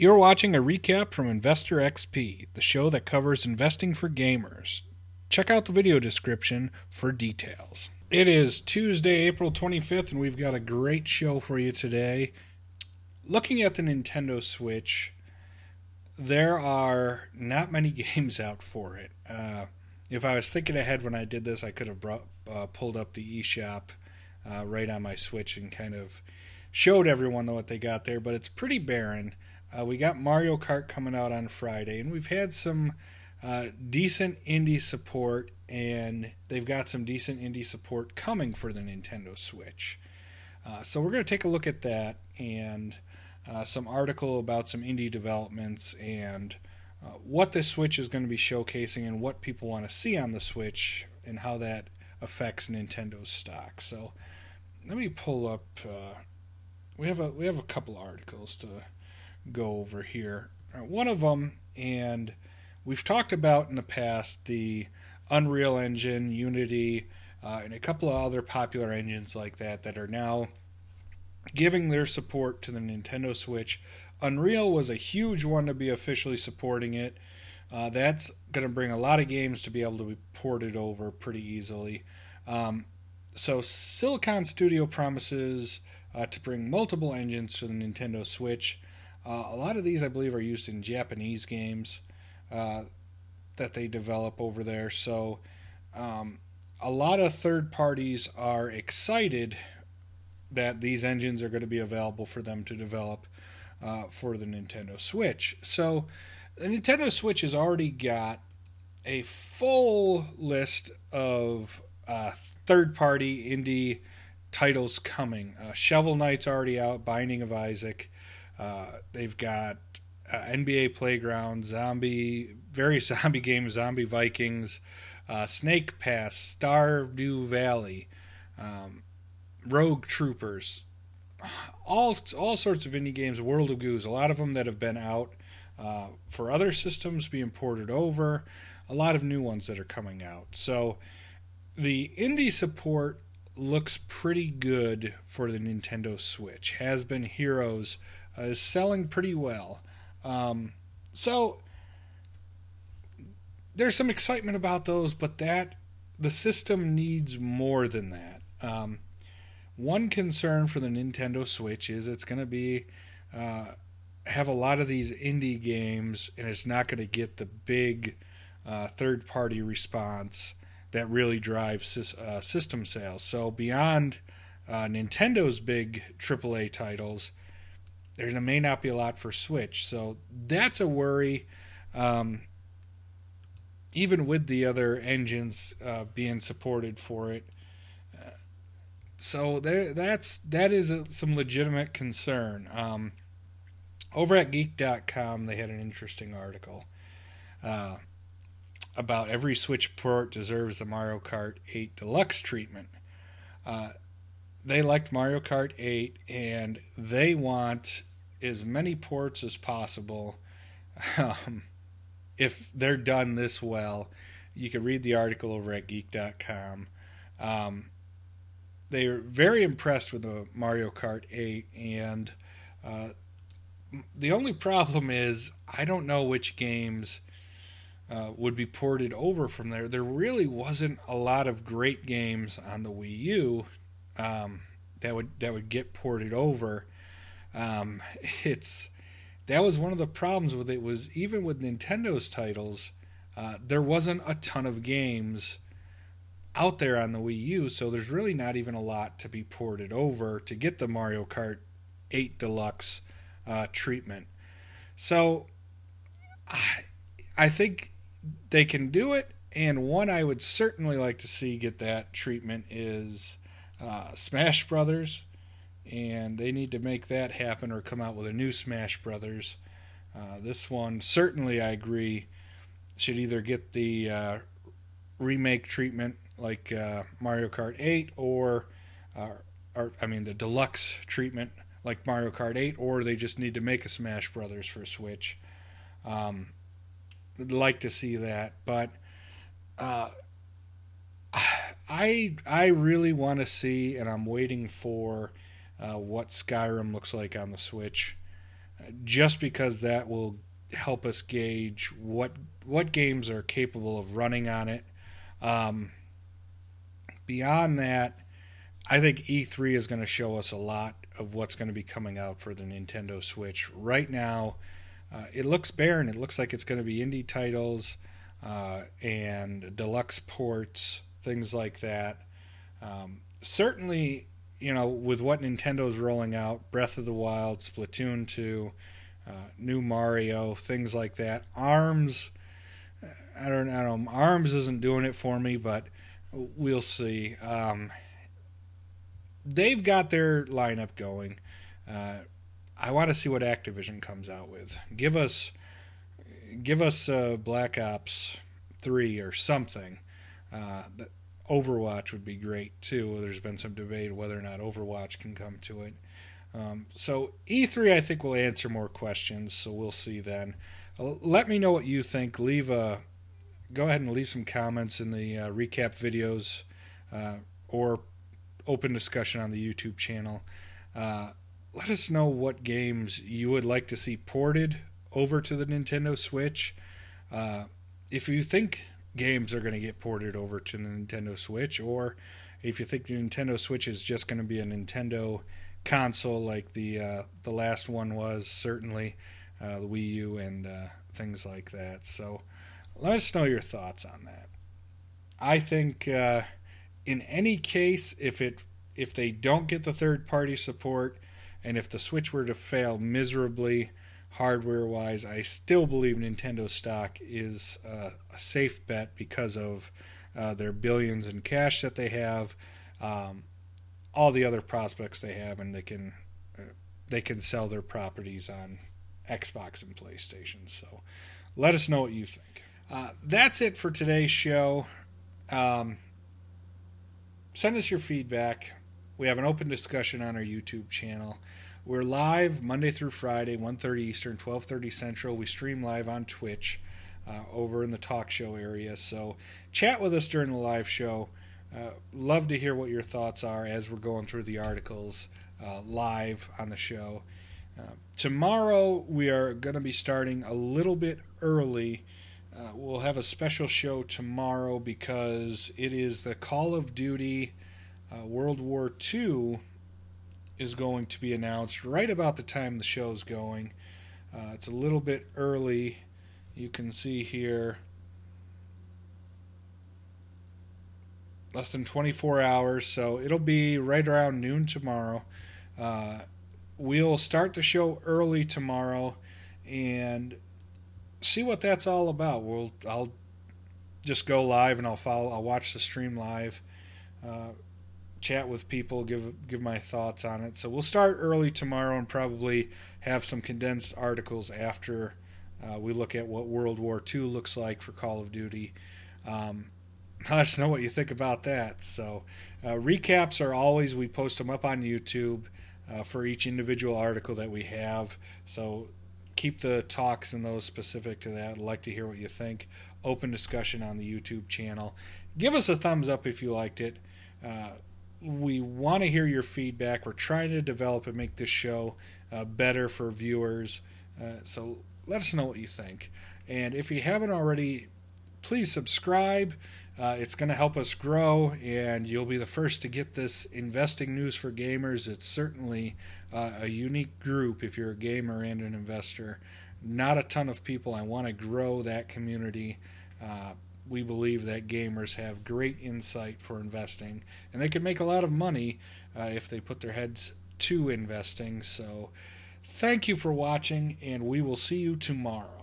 You're watching a recap from Investor XP, the show that covers investing for gamers. Check out the video description for details. It is Tuesday, April 25th, and we've got a great show for you today. Looking at the Nintendo Switch, there are not many games out for it. If I was thinking ahead when I did this, I could have pulled up the eShop right on my Switch and kind of showed everyone what they got there, but it's pretty barren. We got Mario Kart coming out on Friday, and we've had some decent indie support, and they've got some decent indie support coming for the Nintendo Switch. So we're going to take a look at that and some article about some indie developments and what the Switch is going to be showcasing and what people want to see on the Switch and how that affects Nintendo's stock. So let me pull up. We have a couple articles to go over here. One of them, and we've talked about in the past, the Unreal Engine, Unity, and a couple of other popular engines like that are now giving their support to the Nintendo Switch. Unreal was a huge one to be officially supporting it. That's going to bring a lot of games to be able to be ported over pretty easily. So Silicon Studio promises to bring multiple engines to the Nintendo Switch. A lot of these, I believe, are used in Japanese games that they develop over there. So a lot of third parties are excited that these engines are going to be available for them to develop for the Nintendo Switch. So the Nintendo Switch has already got a full list of third-party indie titles coming. Shovel Knight's already out, Binding of Isaac. They've got NBA Playground, various zombie games, Zombie Vikings, Snake Pass, Stardew Valley, Rogue Troopers, all sorts of indie games, World of Goose, a lot of them that have been out for other systems being ported over, a lot of new ones that are coming out. So the indie support looks pretty good for the Nintendo Switch. Has Been Heroes is selling pretty well. So there's some excitement about those, but the system needs more than that. One concern for the Nintendo Switch is it's going to be have a lot of these indie games, and it's not going to get the big third-party response that really drives system sales. So beyond Nintendo's big AAA titles, there may not be a lot for Switch. So that's a worry. Even with the other engines being supported for it. So that is some legitimate concern. Over at Geek.com, they had an interesting article about every Switch port deserves the Mario Kart 8 Deluxe treatment. They liked Mario Kart 8, and they want as many ports as possible. If they're done this well, you can read the article over at Geek.com. They were very impressed with the Mario Kart 8, and the only problem is I don't know which games would be ported over from there. There really wasn't a lot of great games on the Wii U that would get ported over. That was one of the problems with it, was even with Nintendo's titles, there wasn't a ton of games out there on the Wii U, so there's really not even a lot to be ported over to get the Mario Kart 8 Deluxe treatment. So I think they can do it, and one I would certainly like to see get that treatment is Smash Brothers, and they need to make that happen or come out with a new Smash Brothers. This one, certainly I agree, should either get the remake treatment like Mario Kart 8 or the deluxe treatment like Mario Kart 8, or they just need to make a Smash Brothers for Switch. I'd like to see that, but I really want to see, and I'm waiting for what Skyrim looks like on the Switch. just because that will help us gauge what games are capable of running on it. Um, Beyond that, I think E3 is going to show us a lot of what's going to be coming out for the Nintendo Switch. Right now, it looks barren. It looks like it's going to be indie titles and deluxe ports, things like that. Certainly, with what Nintendo's rolling out, Breath of the Wild, Splatoon 2, new Mario, things like that. ARMS, I don't know. ARMS isn't doing it for me, but we'll see. They've got their lineup going. I want to see what Activision comes out with. Give us Black Ops 3 or something. Overwatch would be great too. There's been some debate whether or not Overwatch can come to it. So E3, I think, will answer more questions. So we'll see then. Let me know what you think. Go ahead and leave some comments in the recap videos or open discussion on the YouTube channel. Let us know what games you would like to see ported over to the Nintendo Switch. If you think games are going to get ported over to the Nintendo Switch, or if you think the Nintendo Switch is just going to be a Nintendo console like the last one was, certainly the Wii U and things like that. So let us know your thoughts on that. I think in any case, if they don't get the third party support, and if the Switch were to fail miserably hardware wise, I still believe Nintendo stock is a safe bet because of their billions in cash that they have, all the other prospects they have, and they can sell their properties on Xbox and PlayStation. So let us know what you think. That's it for today's show. Send us your feedback. We have an open discussion on our YouTube channel. We're live Monday through Friday, 1:30 Eastern, 12:30 Central. We stream live on Twitch over in the talk show area. So chat with us during the live show. Love to hear what your thoughts are as we're going through the articles live on the show. Tomorrow we are going to be starting a little bit early. We'll have a special show tomorrow because it is the Call of Duty World War II is going to be announced right about the time the show's going. It's a little bit early. You can see here less than 24 hours, so it'll be right around noon tomorrow. We'll start the show early tomorrow and see what that's all about. I'll just go live and I'll watch the stream live, chat with people, give my thoughts on it. So we'll start early tomorrow and probably have some condensed articles after we look at what World War II looks like for Call of Duty. Let us know what you think about that. So recaps are always, we post them up on YouTube for each individual article that we have. So keep the talks and those specific to that. I'd like to hear what you think. Open discussion on the YouTube channel. Give us a thumbs up if you liked it. We want to hear your feedback. We're trying to develop and make this show better for viewers. So let us know what you think. And if you haven't already, please subscribe. It's going to help us grow, and you'll be the first to get this investing news for gamers. It's certainly a unique group if you're a gamer and an investor. Not a ton of people. I want to grow that community. We believe that gamers have great insight for investing, and they can make a lot of money if they put their heads to investing. So thank you for watching, and we will see you tomorrow.